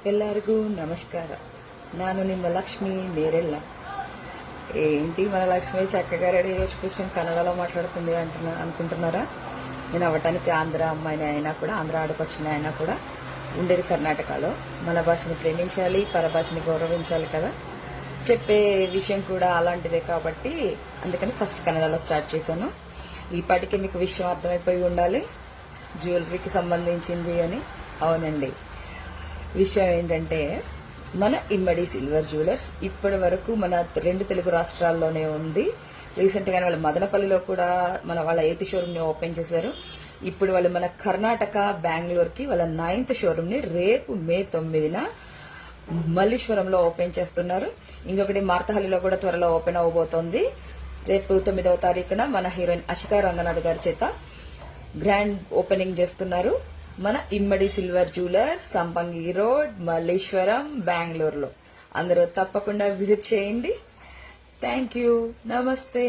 ಎಲ್ಲರಿಗೂ ನಮಸ್ಕಾರ. ನಾನು ನಿಮ್ಮ ಲಕ್ಷ್ಮಿ నేరెళ్ళ. ఏంటి మన లక్ష్మి చక్కగా రెడీ కూర్చొని కన్నడలో మాట్లాడుతుంది అనుకుంటున్నారా? నేను అవ్వటానికి ఆంధ్ర అమ్మాయిని అయినా కూడా, ఆంధ్ర ఆడపడిచిన అయినా కూడా ఉండేది కర్ణాటకలో. మన భాషని ప్రేమించాలి, పరభాషని గౌరవించాలి కదా. చెప్పే విషయం కూడా అలాంటిదే కాబట్టి అందుకని ఫస్ట్ కన్నడలో స్టార్ట్ చేశాను. ఈ పాటికే మీకు విషయం అర్థమైపోయి ఉండాలి, జ్యువెలరీకి సంబంధించింది అని. అవునండి, విషయం ఏంటంటే మన ఇమ్మడి సిల్వర్ జ్యువెలర్స్ ఇప్పటి వరకు మన 2 తెలుగు రాష్ట్రాల్లోనే ఉంది. రీసెంట్ గానే వాళ్ళ మదనపల్లిలో కూడా వాళ్ళ 8th షోరూమ్ ని ఓపెన్ చేశారు. ఇప్పుడు వాళ్ళు మన కర్ణాటక బెంగళూరుకి వాళ్ళ 9th షోరూమ్ ని రేపు మే 9న మల్లీశ్వరంలో ఓపెన్ చేస్తున్నారు. ఇంకొకటి మార్తహల్లిలో కూడా త్వరలో ఓపెన్ అవబోతోంది. రేపు 9వ తారీఖున మన హీరోయిన్ అశికా రంగనాథ్ గారి చేత గ్రాండ్ ఓపెనింగ్ చేస్తున్నారు. మన ఇమ్మడి సిల్వర్ జ్యువెలర్స్, సంపంగి రోడ్, మల్లీశ్వరం, బెంగళూరులో. అందరూ తప్పకుండా విజిట్ చేయండి. Thank you. నమస్తే.